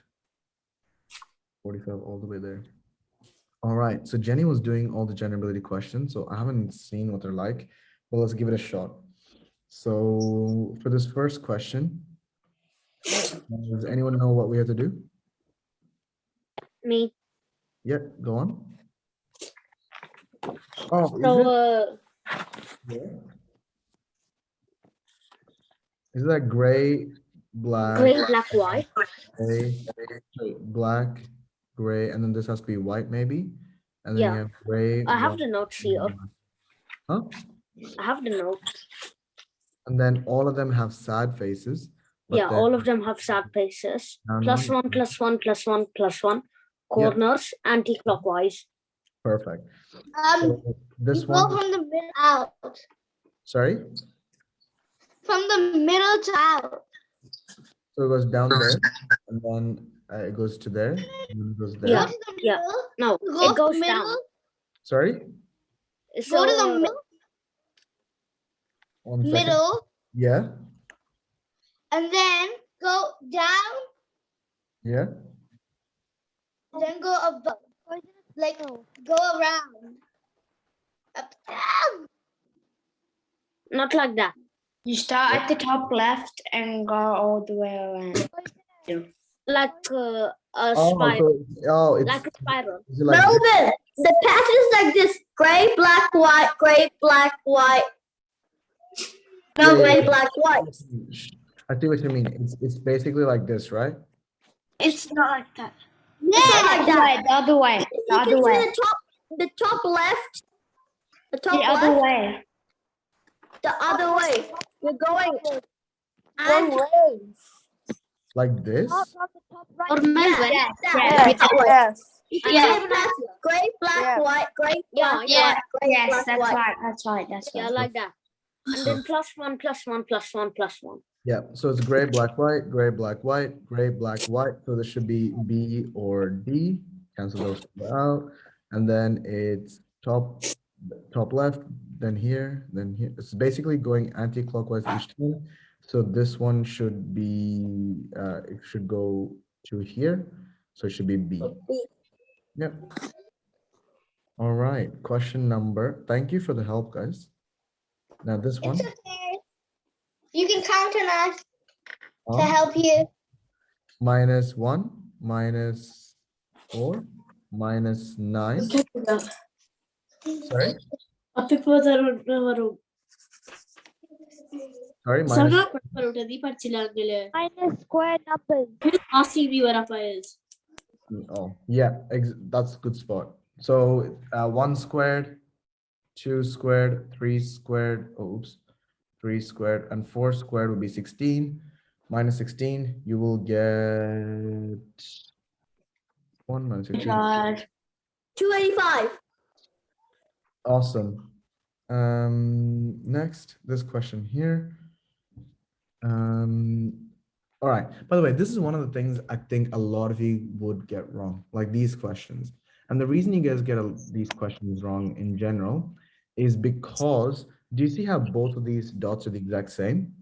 S1: 45 all the way there. All right. So Jenny was doing all the generality questions. So I haven't seen what they're like, but let's give it a shot. So for this first question, does anyone know what we have to do?
S3: Me.
S1: Yeah, go on. Oh,
S3: So,
S1: is that gray, black,
S3: gray, black, white.
S1: gray, sorry, black, gray, and then this has to be white maybe. And then
S3: Yeah.
S1: you have gray.
S3: I have
S1: white,
S3: the notes here.
S1: and black. Huh?
S3: I have the notes.
S1: And then all of them have sad faces. But
S3: Yeah,
S1: then
S3: all of them have sad faces.
S1: down
S3: Plus
S1: one,
S3: one, plus one, plus one, plus one.
S1: Yep.
S3: Corners anti-clockwise.
S1: perfect.
S4: You
S1: So this
S4: go
S1: one,
S4: from the middle out.
S1: sorry.
S4: From the middle to out.
S1: So it goes down there, and then it goes to there, and then it goes there.
S3: Yeah.
S4: Go to the
S3: Yeah.
S4: middle.
S3: No,
S4: Go
S3: it
S4: to
S3: goes
S4: the
S3: down.
S4: middle.
S1: Sorry.
S3: So,
S4: Go to the middle.
S1: 1 second.
S4: Middle.
S1: Yeah.
S4: And then go down.
S1: Yeah.
S4: Then go above. Like go around. Up down.
S3: not like that.
S2: You start at the top left and go all the way around.
S3: Like a
S1: Oh,
S3: spiral.
S1: so, it's
S3: Like a spiral.
S1: is it like this?
S4: Melvin, the pattern is like this: gray, black, white, gray, black, white. No,
S1: Yeah,
S4: gray,
S1: yeah.
S4: black, white.
S1: I see what you mean. It's basically like this, right?
S2: It's not like that.
S4: Yeah, like that.
S2: The other way.
S4: You
S2: The other
S4: can
S2: way.
S4: see the top left, the top
S2: The other
S4: left,
S2: way.
S4: the other way. You're going.
S3: One
S4: And
S3: way.
S1: Like this.
S3: Or Melvin.
S4: yeah,
S2: Yeah.
S4: that way.
S3: Yes.
S4: You can
S2: Yeah.
S4: see the pattern: gray, black,
S3: Yeah.
S4: white, gray,
S3: Yeah,
S4: black,
S3: yeah.
S4: white, gray,
S2: Yes,
S4: black,
S2: that's
S4: white.
S2: right. That's right. That's
S3: Yeah,
S2: right.
S3: like that. And then plus one, plus one, plus one, plus one.
S1: Yeah. So it's gray, black, white, gray, black, white, gray, black, white. So this should be B or D. Cancel those two out. And then it's top left, then here, then here. It's basically going anti-clockwise each time. So this one should be, it should go to here. So it should be B. Yep. All right. Question number. Thank you for the help, guys. Now this one.
S4: It's okay. You can count on us to
S1: um,
S4: help you.
S1: -1, -4, -9. Sorry. Sorry,
S4: Minus square numbers.
S5: Asking me what up is.
S1: oh yeah, that's a good spot. So 1 squared, 2 squared, 3 squared, oops, 3 squared, and 4 squared would be 16. -16, you will get 1 minus 16.
S4: 285.
S1: Awesome. Next, this question here. All right. By the way, this is one of the things I think a lot of you would get wrong, like these questions. And the reason you guys get these questions wrong in general is because, do you see how both of these dots are the exact same?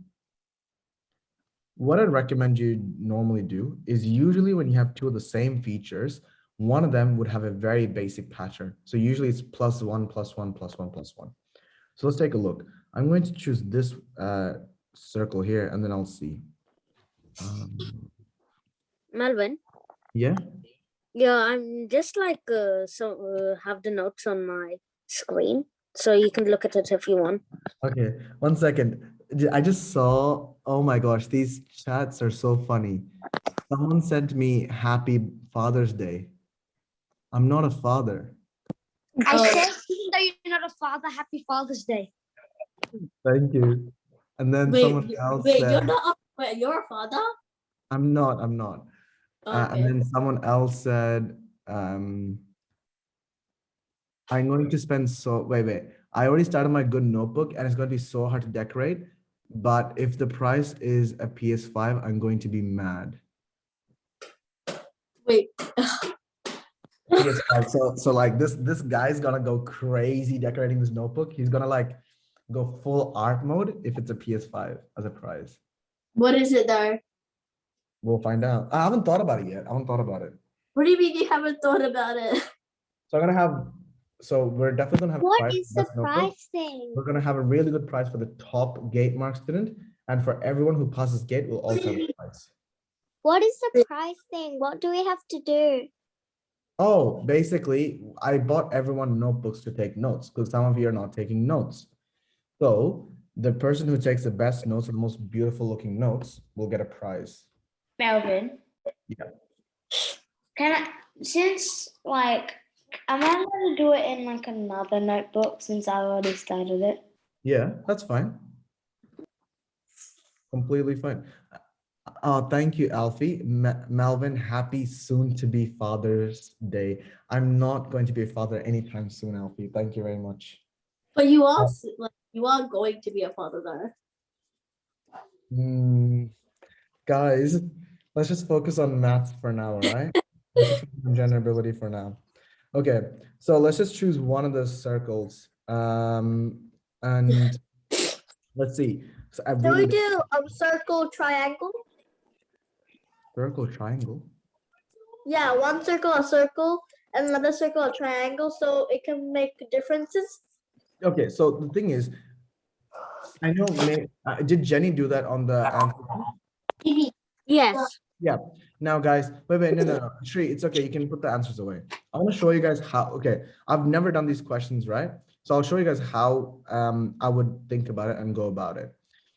S1: What I'd recommend you normally do is usually when you have two of the same features, one of them would have a very basic pattern. So usually it's +1, +1, +1, +1. So let's take a look. I'm going to choose this circle here, and then I'll see.
S3: Melvin.
S1: Yeah.
S3: Yeah, I'm just like have the notes on my screen, so you can look at it if you want.
S1: Okay, 1 second. I just saw, oh my gosh, these chats are so funny. Someone sent me Happy Father's Day. I'm not a father.
S4: I said, even though you're not a father, happy Father's Day.
S1: Thank you. And then someone else said,
S5: You're a father?
S1: I'm not.
S5: Okay.
S1: And then someone else said, I'm going to spend wait. I already started my good notebook and it's going to be so hard to decorate. But if the price is a PS5, I'm going to be mad.
S5: Wait.
S1: PS5. So like this guy's gonna go crazy decorating this notebook. He's gonna like go full art mode if it's a PS5 as a prize.
S5: What is it though?
S1: We'll find out. I haven't thought about it yet.
S5: What do you mean you haven't thought about it?
S1: So we're definitely gonna have a
S4: What
S1: prize
S4: is
S1: for
S4: the
S1: this notebook.
S4: price thing?
S1: We're gonna have a really good prize for the top gate mark student, and for everyone who passes gate, we'll also have a prize.
S4: What is the price thing? What do we have to do?
S1: Oh, basically, I bought everyone notebooks to take notes because some of you are not taking notes. So the person who takes the best notes or the most beautiful looking notes will get a prize.
S2: Melvin.
S1: Yeah.
S2: since like am I allowed to do it in like another notebook since I already started it?
S1: Yeah, that's fine. Completely fine. Thank you, Alfie. Melvin, happy soon to be Father's Day. I'm not going to be a father anytime soon, Alfie. Thank you very much.
S5: But you are like you are going to be a father though.
S1: Guys, let's just focus on maths for now, all right? Let's just focus on generability for now. Okay, so let's just choose one of the circles. And let's see. So I
S6: Can we
S1: really
S6: do circle, triangle?
S1: circle, triangle.
S6: Yeah, one circle, a circle, and another circle, a triangle, so it can make differences.
S1: Okay, so the thing is, I know, did Jenny do that on the answer?
S3: Yes.
S1: Yeah. Now, guys, wait, no. Shri, it's okay. You can put the answers away. I want to show you guys how. Okay, I've never done these questions, right? So I'll show you guys how I would think about it and go about it.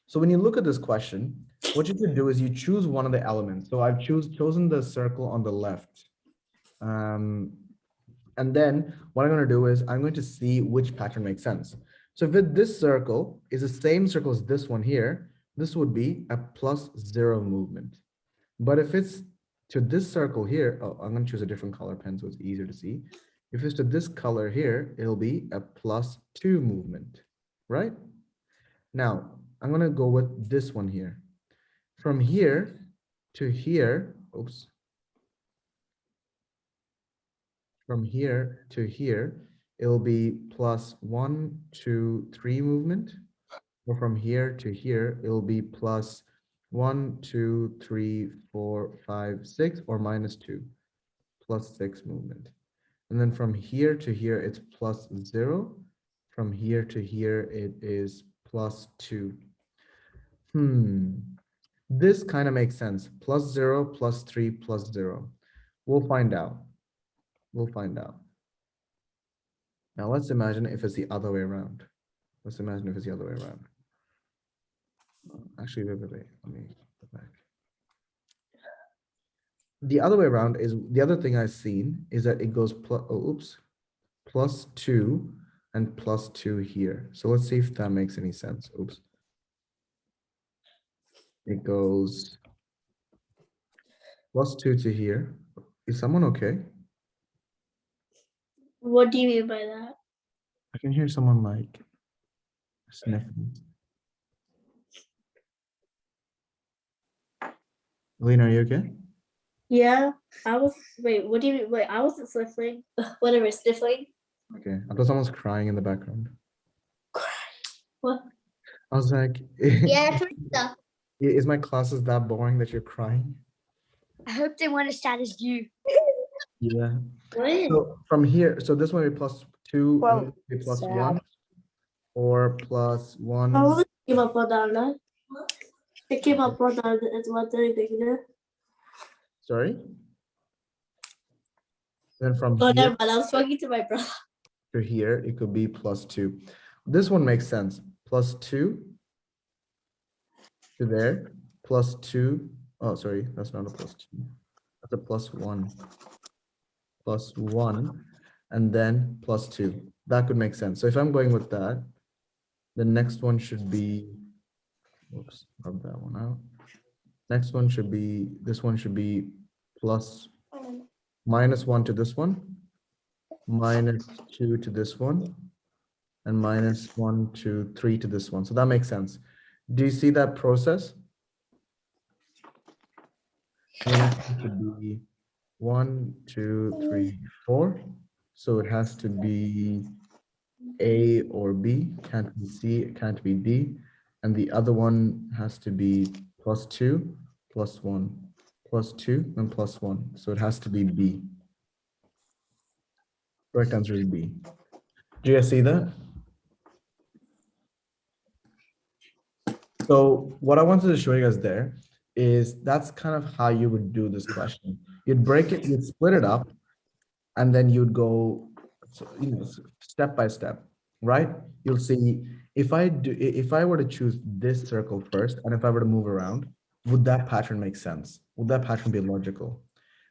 S1: So when you look at this question, what you could do is you choose one of the elements. So I've chosen the circle on the left. And then what I'm going to do is I'm going to see which pattern makes sense. So if this circle is the same circle as this one here, this would be a +0 movement. But if it's to this circle here, oh, I'm going to choose a different color pen so it's easier to see. If it's to this color here, it'll be a +2 movement, right? Now, I'm going to go with this one here. From here to here, oops. From here to here, it'll be +1, 2, 3 movement. Or from here to here, it'll be +1, 2, 3, 4, 5, 6, or -2, +6 movement. And then from here to here, it's +0. From here to here, it is +2. This kind of makes sense. +0, +3, +0. We'll find out. We'll find out. Now let's imagine if it's the other way around. Let's imagine if it's the other way around. Actually, wait. Let me go back. The other way around is the other thing I've seen is that it goes +2 and +2 here. So let's see if that makes any sense. Oops. It goes +2 to here. Is someone okay?
S5: What do you mean by that?
S1: I can hear someone like sniffing. Lena, are you okay?
S5: Yeah, I was. Wait, what do you mean? Wait, I wasn't sniffling. Whatever, sniffling.
S1: Okay, I thought someone was crying in the background.
S5: What?
S1: I was like,
S4: Yeah,
S1: is my classes that boring that you're crying?
S4: I hope they want as sad as you.
S1: Yeah.
S5: What?
S1: So from here, so this one will be +2,
S3: Well,
S1: and this will be
S3: sad.
S1: +1, or +1.
S5: How came up on that? It came up on that. It's one thing.
S1: Sorry. Then from
S5: Oh,
S1: here
S5: never mind. I was talking to my brother.
S1: to here, it could be +2. This one makes sense. +2 to there, +2. Oh, sorry, that's not a +2. That's a +1. +1, and then +2. That could make sense. So if I'm going with that, the next one should be, oops, rub that one out. Next one should be, this one should be -1 to this one, -2 to this one, and -1, 2, 3 to this one. So that makes sense. Do you see that process? The next one should be 1, 2, 3, 4. So it has to be A or B, can't be C, it can't be D. And the other one has to be +2, +1, +2, and +1. So it has to be B. Correct answer is B. Do you guys see that? So what I wanted to show you guys there is that's kind of how you would do this question. You'd break it, you'd split it up, and then you'd go, step by step, right? You'll see if I were to choose this circle first, and if I were to move around, would that pattern make sense? Would that pattern be logical?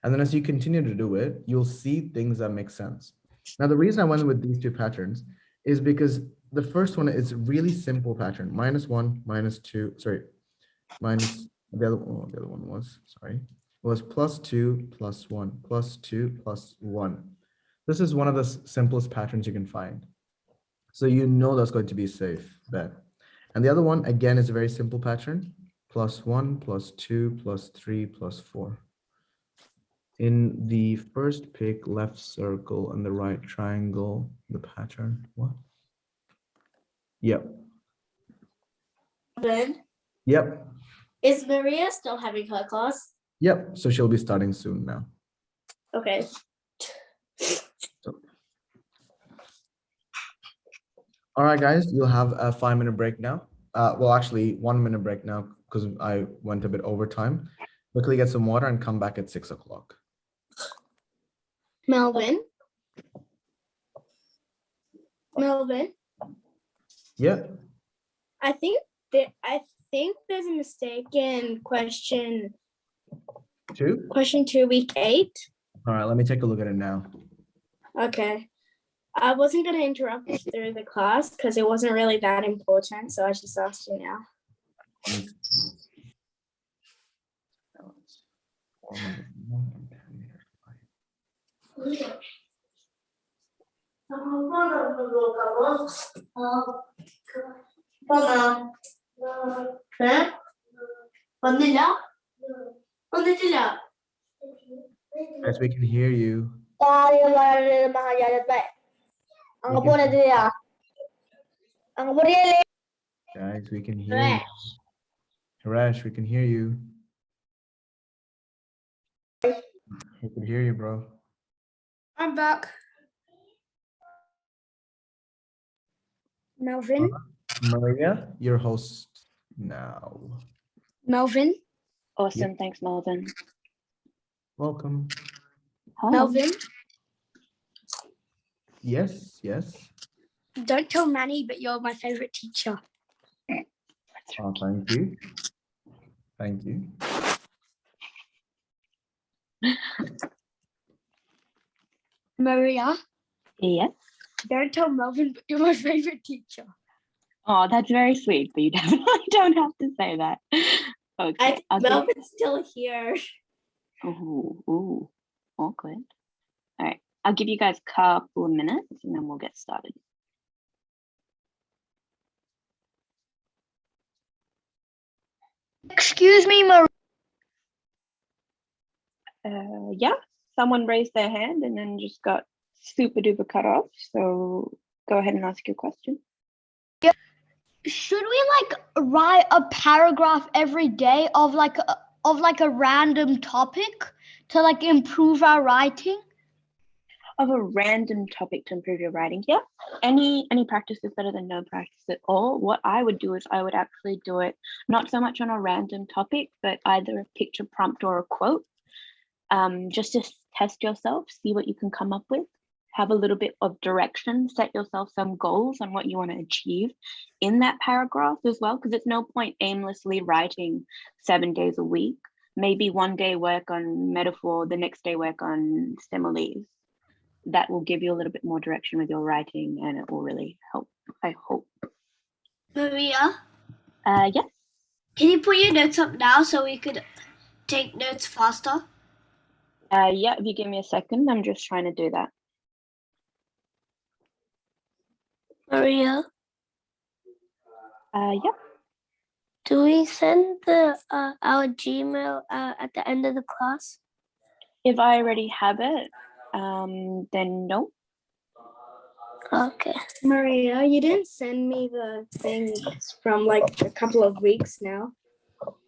S1: And then as you continue to do it, you'll see things that make sense. Now, the reason I went with these two patterns is because the first one is really simple pattern, -1, -2, sorry, minus the other one was, sorry, was +2, +1, +2, +1. This is one of the simplest patterns you can find. So you know that's going to be a safe bet. And the other one, again, is a very simple pattern, +1, +2, +3, +4. In the first pick, left circle and the right triangle, the pattern, what? Yep.
S5: Then
S1: Yep.
S5: is Maria still having her class?
S1: Yep. So she'll be starting soon now.
S5: Okay.
S1: All right, guys, you'll have a 5-minute break now. Well, actually 1-minute break now because I went a bit over time. Quickly get some water and come back at 6 o'clock.
S3: Melvin? Melvin?
S1: Yeah.
S3: I think there's a mistake in question 2, week 8.
S1: All right, let me take a look at it now.
S3: Okay. I wasn't going to interrupt through the class because it wasn't really that important, so I just asked you now.
S1: Guys, we can hear you. Guys, we can hear you. Harash, we can hear you. We can hear you, bro.
S3: I'm back. Melvin?
S1: Maria, your host now.
S3: Melvin?
S7: Awesome. Thanks, Melvin.
S1: Welcome.
S7: Hi.
S3: Melvin?
S1: Yes, yes.
S3: Don't tell Manny, but you're my favorite teacher.
S1: Oh, thank you. Thank you.
S3: Maria?
S7: Yes.
S3: Don't tell Melvin, but you're my favorite teacher.
S7: Oh, that's very sweet, but you definitely don't have to say that. Okay.
S5: Melvin's still here.
S7: Ooh, awkward. All right. I'll give you guys a couple of minutes and then we'll get started.
S4: Excuse me, Maria.
S7: Yeah, someone raised their hand and then just got super duper cut off. So go ahead and ask your question.
S4: Should we like write a paragraph every day of like a random topic to like improve our writing?
S7: Of a random topic to improve your writing. Yeah, any practice is better than no practice at all. What I would do is I would actually do it not so much on a random topic, but either a picture prompt or a quote, just to test yourself, see what you can come up with, have a little bit of direction, set yourself some goals on what you want to achieve in that paragraph as well, because it's no point aimlessly writing 7 days a week. Maybe one day work on metaphor, the next day work on similes. That will give you a little bit more direction with your writing and it will really help, I hope.
S2: Maria,
S7: Yes.
S2: can you put your notes up now so we could take notes faster?
S7: Yeah, if you give me a second, I'm just trying to do that.
S2: Maria,
S7: Yeah.
S2: do we send the our Gmail at the end of the class?
S7: If I already have it, then no.
S2: Okay.
S3: Maria, you didn't send me the thing from like a couple of weeks now.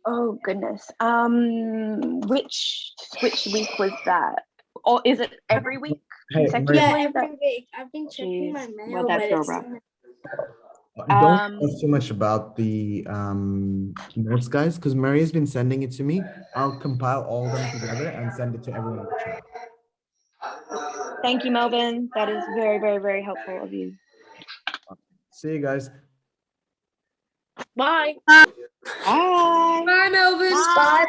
S7: Oh goodness. Which week was that? Or is it every week?
S1: Hey,
S7: consecutively?
S3: Yeah,
S7: Is that-
S3: every week. I've been checking my
S7: Jeez,
S3: mail,
S7: well, that's
S3: but
S7: real
S3: it's
S7: rough.
S1: Don't talk too much about the notes, guys, because Maria's been sending it to me. I'll compile all of them together and send it to everyone in the chat.
S7: Thank you, Melvin. That is very, very, very helpful of you.
S1: See you guys.
S3: Bye.
S7: Bye.
S3: Bye, Melvin.
S6: Bye.